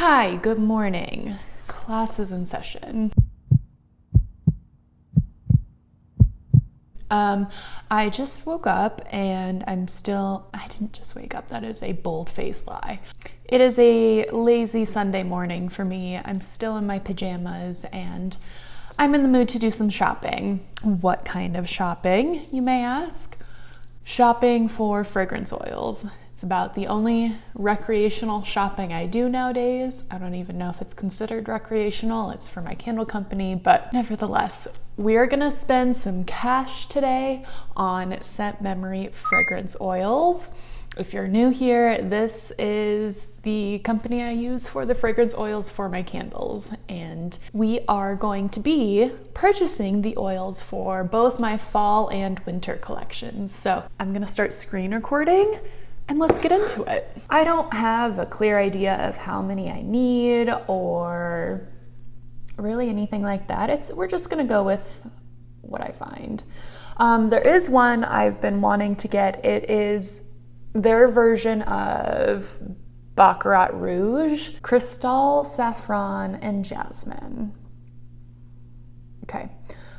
Hi, good morning. Class is in session. I just woke up and I didn't just wake up, that is a bold-faced lie. It is a lazy Sunday morning for me. I'm still in my pajamas and I'm in the mood to do some shopping. What kind of shopping, you may ask? Shopping for fragrance oils. It's about the only recreational shopping I do nowadays. I don't even know if it's considered recreational. It's for my candle company, but nevertheless, we are gonna spend some cash today on Scent Memory fragrance oils. If you're new here, this is the company I use for the fragrance oils for my candles, and we are going to be purchasing the oils for both my fall and winter collections. So I'm gonna start screen recording and let's get into it. I don't have a clear idea of how many I need or really anything like that. We're just gonna go with what I find. There is one I've been wanting to get. It is their version of Baccarat Rouge, Cristal, Saffron, and Jasmine. Okay,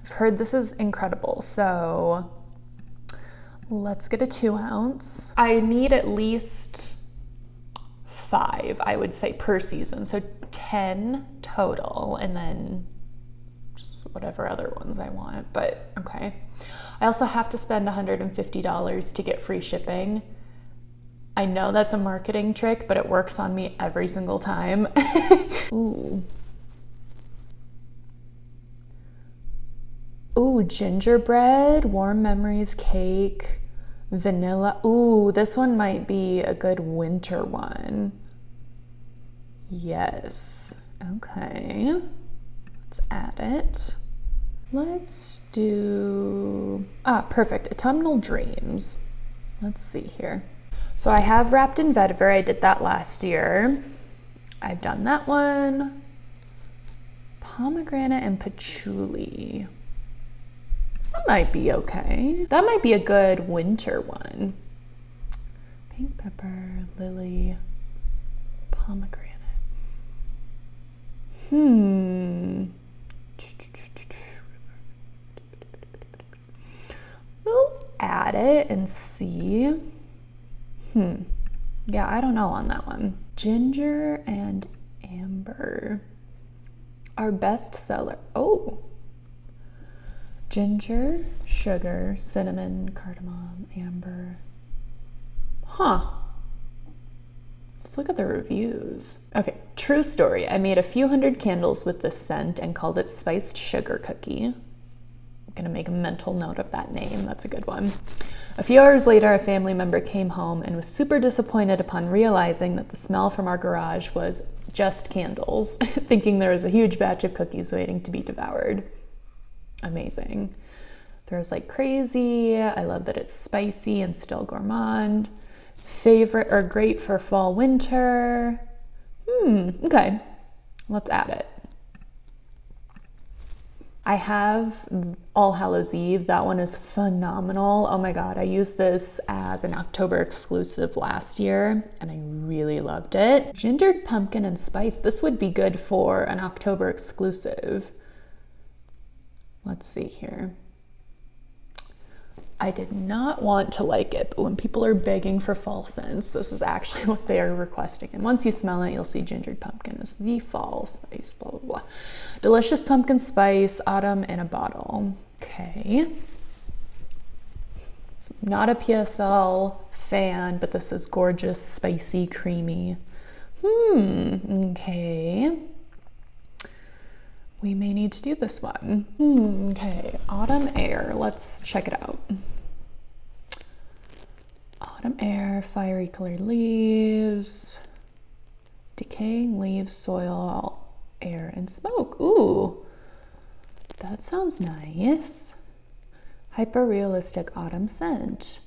I've heard this is incredible, so let's get a 2 ounce. I need at least 5, I would say, per season, so 10 total, and then just whatever other ones I want, but okay. I also have to spend $150 to get free shipping. I know that's a marketing trick, but it works on me every single time. Ooh. Ooh, gingerbread, warm memories, cake, vanilla. Ooh, this one might be a good winter one. Yes. Okay. Let's add it. Let's do, perfect, Autumnal Dreams. Let's see here. So I have Wrapped in Vetiver. I did that last year. I've done that one. Pomegranate and Patchouli. That might be okay. That might be a good winter one. Pink pepper, lily, pomegranate. We'll add it and see. Yeah, I don't know on that one. Ginger and amber. Our best seller. Oh. Ginger, sugar, cinnamon, cardamom, amber. Huh. Let's look at the reviews. Okay, true story. I made a few hundred candles with this scent and called it Spiced Sugar Cookie. I'm gonna make a mental note of that name. That's a good one. A few hours later, a family member came home and was super disappointed upon realizing that the smell from our garage was just candles, thinking there was a huge batch of cookies waiting to be devoured. Amazing. Throws like crazy. I love that it's spicy and still gourmand. Favorite or great for fall, winter. Okay. Let's add it. I have All Hallows Eve. That one is phenomenal. Oh my God, I used this as an October exclusive last year and I really loved it. Gingered pumpkin and spice. This would be good for an October exclusive. Let's see here. I did not want to like it, but when people are begging for fall scents, this is actually what they are requesting. And once you smell it, you'll see gingered pumpkin is the fall spice, blah, blah, blah. Delicious pumpkin spice, autumn in a bottle. Okay. So not a PSL fan, but this is gorgeous, spicy, creamy. Okay. We may need to do this one. Okay, Autumn Air. Let's check it out. Autumn Air, fiery colored leaves, decaying leaves, soil, air, and smoke. Ooh, that sounds nice. Hyper-realistic autumn scent.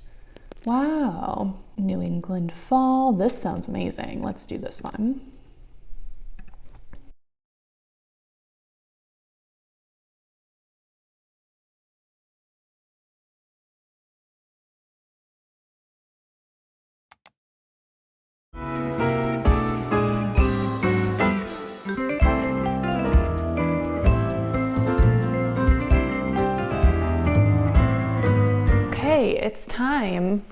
Wow. New England fall. This sounds amazing. Let's do this one. it's time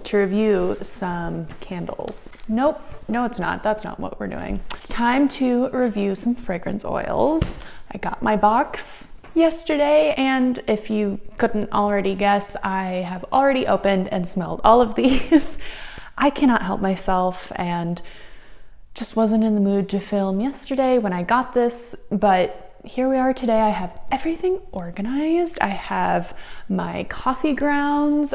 to review some candles. Nope, no it's not. That's not what we're doing. It's time to review some fragrance oils. I got my box yesterday, and if you couldn't already guess, I have already opened and smelled all of these. I cannot help myself and just wasn't in the mood to film yesterday when I got this, but here we are today. I have everything organized. I have my coffee grounds.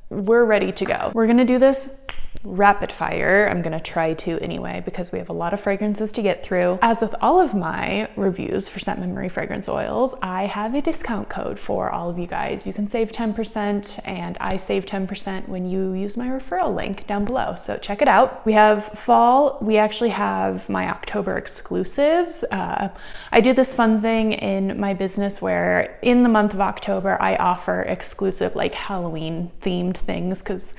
We're ready to go. We're gonna do this rapid fire. I'm gonna try to anyway, because we have a lot of fragrances to get through. As with all of my reviews for Scent Memory fragrance oils, I have a discount code for all of you guys. You can save 10%, and I save 10% when you use my referral link down below, so check it out. We have fall. We actually have my October exclusives. I do this fun thing in my business where in the month of October, I offer exclusive like Halloween themed things because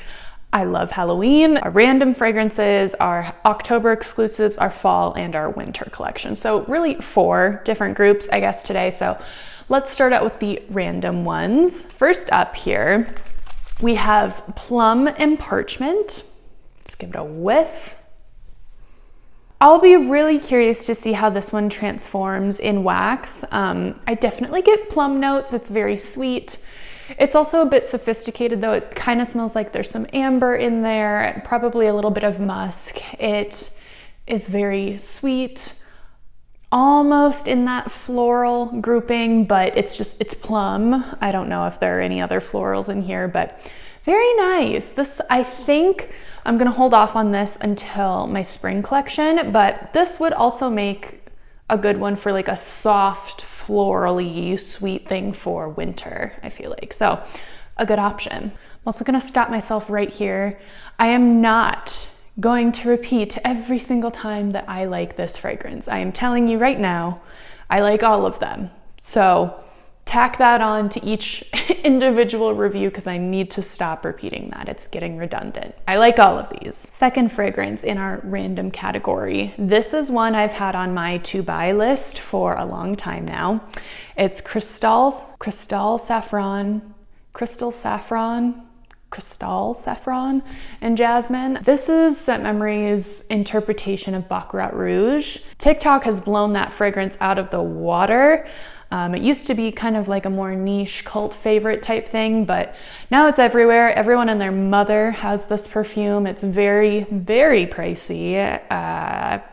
I love Halloween. Our random fragrances, our October exclusives, our fall, and our winter collection. So really 4 different groups, I guess, today. So let's start out with the random ones. First up here, we have Plum and Parchment. Let's give it a whiff. I'll be really curious to see how this one transforms in wax. I definitely get plum notes. It's very sweet. It's also a bit sophisticated though. It kind of smells like there's some amber in there, probably a little bit of musk. It is very sweet, almost in that floral grouping, but it's plum. I don't know if there are any other florals in here, but very nice. This, I think I'm gonna hold off on this until my spring collection, but this would also make a good one for like a soft, florally sweet thing for winter, I feel like. So a good option. I'm also gonna stop myself right here. I am not going to repeat every single time that I like this fragrance. I am telling you right now, I like all of them. So tack that on to each individual review because I need to stop repeating that. It's getting redundant. I like all of these. Second fragrance in our random category. This is one I've had on my to buy list for a long time now. It's Cristal Saffron, and Jasmine. This is Scent Memory's interpretation of Baccarat Rouge. TikTok has blown that fragrance out of the water. It used to be kind of like a more niche cult favorite type thing, but now it's everywhere. Everyone and their mother has this perfume. It's very, very pricey,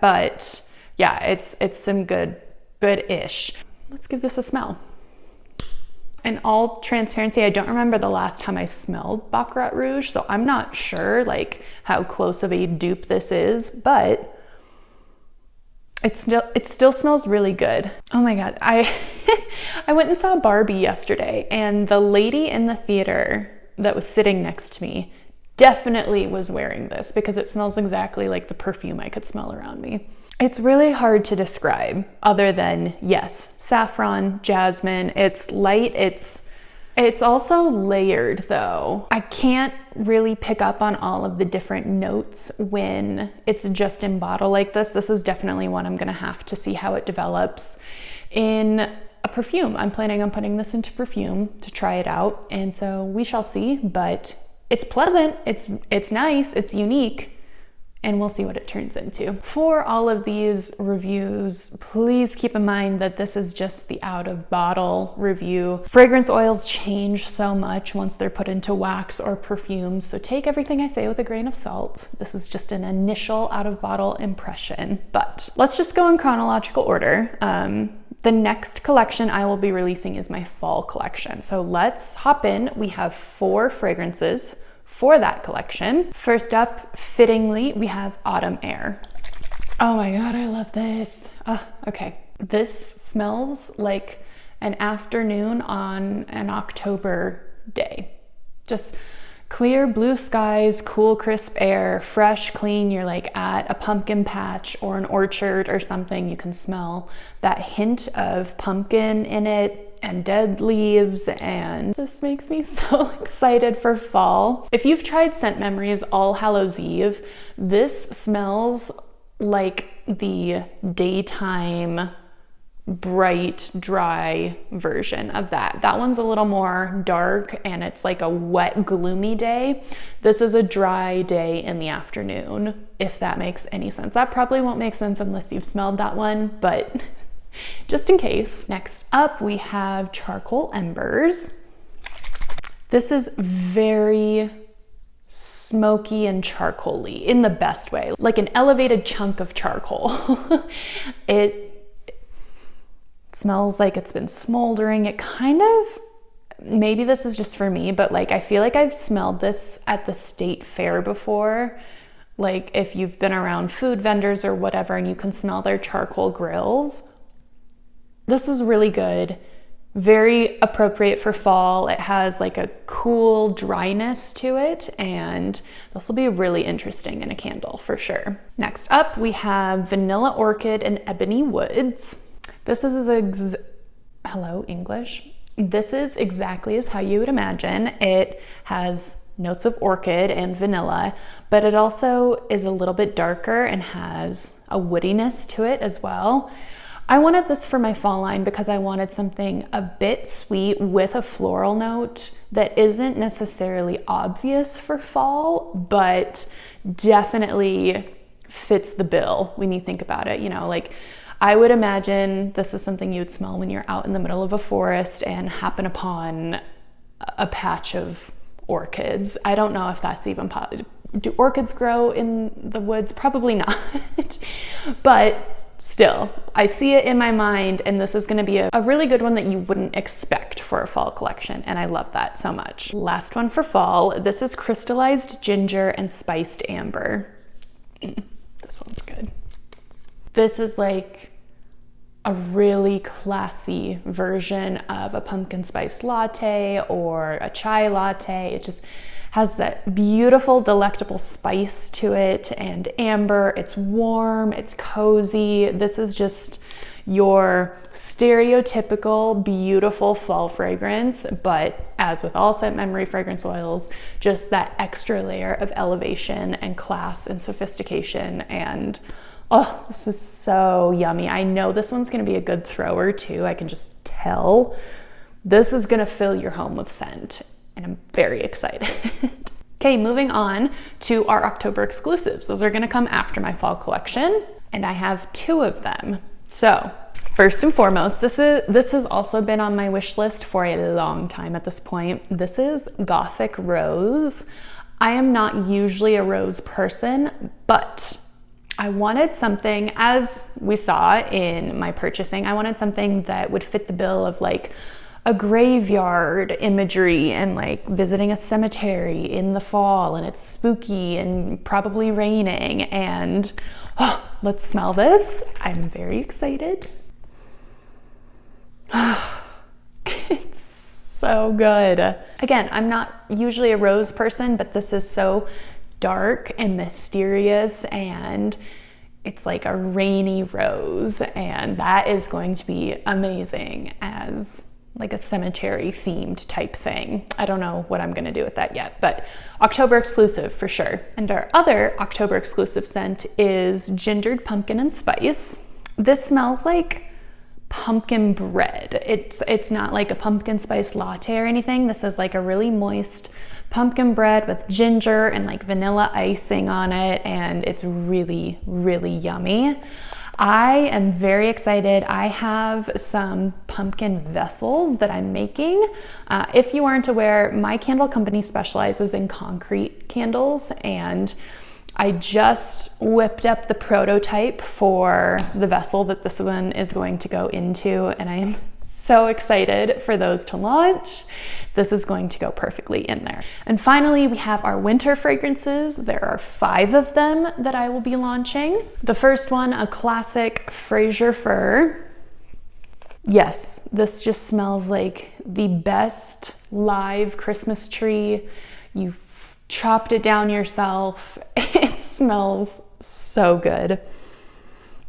but yeah, it's some good-ish. Let's give this a smell. In all transparency, I don't remember the last time I smelled Baccarat Rouge, so I'm not sure like how close of a dupe this is, but it still smells really good. Oh my God, I went and saw Barbie yesterday, and the lady in the theater that was sitting next to me definitely was wearing this because it smells exactly like the perfume I could smell around me. It's really hard to describe other than, yes, saffron, jasmine. It's light, it's also layered though. I can't really pick up on all of the different notes when it's just in bottle like this. This is definitely one I'm gonna have to see how it develops in a perfume. I'm planning on putting this into perfume to try it out, and so we shall see, but it's pleasant, it's nice, it's unique, and we'll see what it turns into. For all of these reviews, please keep in mind that this is just the out of bottle review. Fragrance oils change so much once they're put into wax or perfumes, so take everything I say with a grain of salt. This is just an initial out of bottle impression, but let's just go in chronological order. The next collection I will be releasing is my fall collection. So let's hop in. We have 4 fragrances for that collection. First up, fittingly, we have Autumn Air. Oh my God, I love this. Okay, this smells like an afternoon on an October day. Just clear blue skies, cool crisp air, fresh, clean. You're like at a pumpkin patch or an orchard or something. You can smell that hint of pumpkin in it and dead leaves, and this makes me so excited for fall. If you've tried Scent Memory's All Hallows Eve, this smells like the daytime bright, dry version of that. That one's a little more dark and it's like a wet, gloomy day. This is a dry day in the afternoon, if that makes any sense. That probably won't make sense unless you've smelled that one, but just in case. Next up, we have Charcoal Embers. This is very smoky and charcoaly in the best way, like an elevated chunk of charcoal. It smells like it's been smoldering. It kind of, maybe this is just for me, but like I feel like I've smelled this at the state fair before. Like if you've been around food vendors or whatever and you can smell their charcoal grills. This is really good. Very appropriate for fall. It has like a cool dryness to it, and this will be really interesting in a candle for sure. Next up, we have Vanilla Orchid and Ebony Woods. This is hello English. This is exactly as how you would imagine. It has notes of orchid and vanilla, but it also is a little bit darker and has a woodiness to it as well. I wanted this for my fall line because I wanted something a bit sweet with a floral note that isn't necessarily obvious for fall, but definitely fits the bill when you think about it. You know, like I would imagine this is something you'd smell when you're out in the middle of a forest and happen upon a patch of orchids. I don't know if that's even possible. Do orchids grow in the woods? Probably not. But still, I see it in my mind, and this is going to be a really good one that you wouldn't expect for a fall collection, and I love that so much. Last one for fall. This is Crystalized Ginger and Spiced Amber. This one's good. This is like a really classy version of a pumpkin spice latte or a chai latte. It just has that beautiful, delectable spice to it, and amber. It's warm, it's cozy. This is just your stereotypical, beautiful fall fragrance, but as with all scent memory fragrance oils, just that extra layer of elevation and class and sophistication. And oh, this is so yummy. I know this one's gonna be a good thrower too. I can just tell. This is gonna fill your home with scent, and I'm very excited. Okay, moving on to our October exclusives. Those are gonna come after my fall collection, and I have 2 of them. So, first and foremost, this has also been on my wish list for a long time at this point. This is Gothic Rose. I am not usually a rose person, but I wanted something, as we saw in my purchasing, I wanted something that would fit the bill of like a graveyard imagery and like visiting a cemetery in the fall, and it's spooky and probably raining, and oh, let's smell this. I'm very excited. It's so good. Again, I'm not usually a rose person, but this is so dark and mysterious, and it's like a rainy rose, and that is going to be amazing as like a cemetery themed type thing. I don't know what I'm gonna do with that yet, but October exclusive for sure. And our other October exclusive scent is Gingered Pumpkin and Spice. This smells like pumpkin bread. It's not like a pumpkin spice latte or anything. This is like a really moist pumpkin bread with ginger and like vanilla icing on it, and it's really, really yummy. I am very excited. I have some pumpkin vessels that I'm making. If you aren't aware, my candle company specializes in concrete candles, and I just whipped up the prototype for the vessel that this one is going to go into, and I am so excited for those to launch. This is going to go perfectly in there. And finally, we have our winter fragrances. There are 5 of them that I will be launching. The first one, a classic Fraser Fir. Yes, this just smells like the best live Christmas tree. You've chopped it down yourself. It smells so good.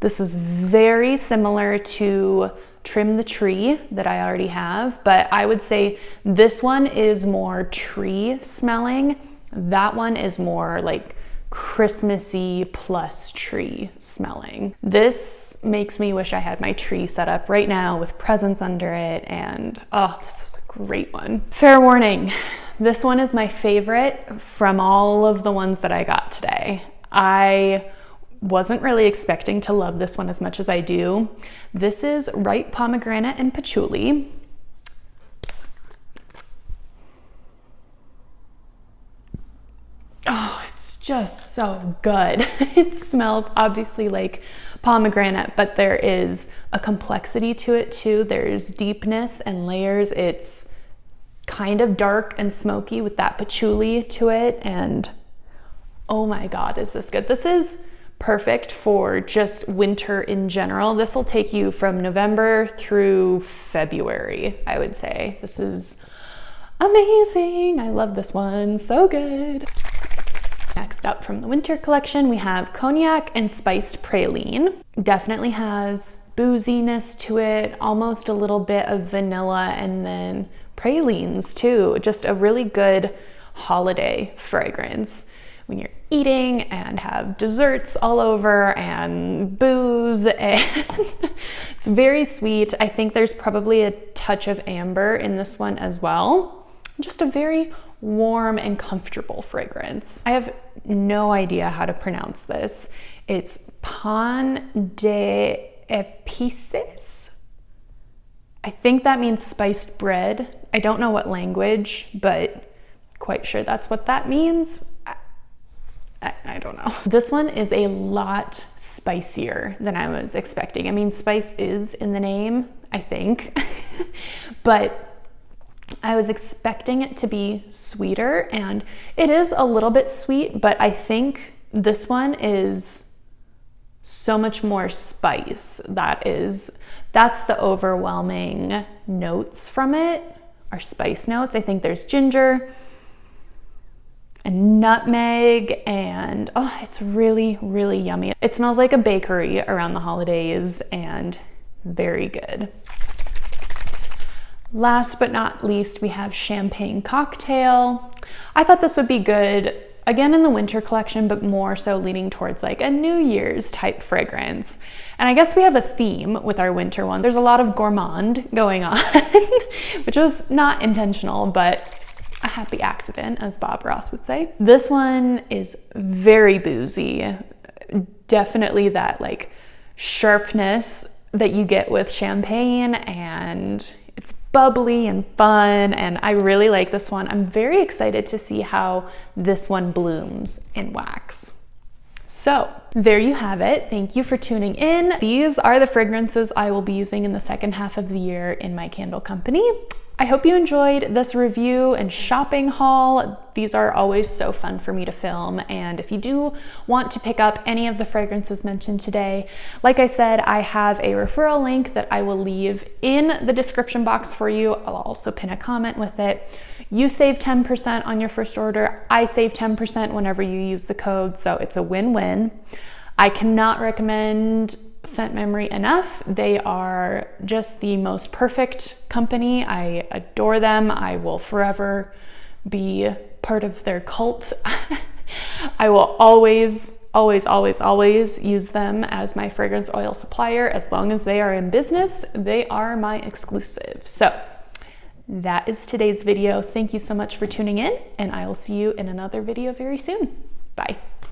This is very similar to Trim the Tree that I already have, but I would say this one is more tree smelling. That one is more like Christmassy plus tree smelling. This makes me wish I had my tree set up right now with presents under it, and oh, this is a great one. Fair warning, this one is my favorite from all of the ones that I got today. I wasn't really expecting to love this one as much as I do. This is ripe pomegranate and patchouli. Oh, it's just so good. It smells obviously like pomegranate, but there is a complexity to it too. There's deepness and layers. It's kind of dark and smoky with that patchouli to it, and oh my God, is this good. This is perfect for just winter in general. This will take you from November through February, I would say. This is amazing. I love this one, so good. Next up from the winter collection, we have Cognac and Spiced Praline. Definitely has booziness to it, almost a little bit of vanilla, and then pralines too. Just a really good holiday fragrance. When you're eating and have desserts all over and booze, and it's very sweet. I think there's probably a touch of amber in this one as well. Just a very warm and comfortable fragrance. I have no idea how to pronounce this. It's Pan de Épices. I think that means spiced bread. I don't know what language, but quite sure that's what that means. I don't know. This one is a lot spicier than I was expecting. I mean, spice is in the name, I think, but I was expecting it to be sweeter, and it is a little bit sweet, but I think this one is so much more spice. That's the overwhelming notes from it, are spice notes. I think there's ginger and nutmeg, and oh, it's really, really yummy. It smells like a bakery around the holidays and very good. Last but not least, we have Champagne Cocktail. I thought this would be good, again in the winter collection, but more so leaning towards like a New Year's type fragrance. And I guess we have a theme with our winter one. There's a lot of gourmand going on, which was not intentional, but a happy accident, as Bob Ross would say. This one is very boozy. Definitely that like sharpness that you get with champagne, and it's bubbly and fun, and I really like this one. I'm very excited to see how this one blooms in wax. So there you have it. Thank you for tuning in. These are the fragrances I will be using in the second half of the year in my candle company. I hope you enjoyed this review and shopping haul. These are always so fun for me to film, and if you do want to pick up any of the fragrances mentioned today, like I said, I have a referral link that I will leave in the description box for you. I'll also pin a comment with it. You save 10% on your first order. I save 10% whenever you use the code, so it's a win-win. I cannot recommend Scent Memory enough. They are just the most perfect company. I adore them. I will forever be part of their cult. I will always, always, always, always use them as my fragrance oil supplier. As long as they are in business, they are my exclusive. So that is today's video. Thank you so much for tuning in, and I will see you in another video very soon. Bye.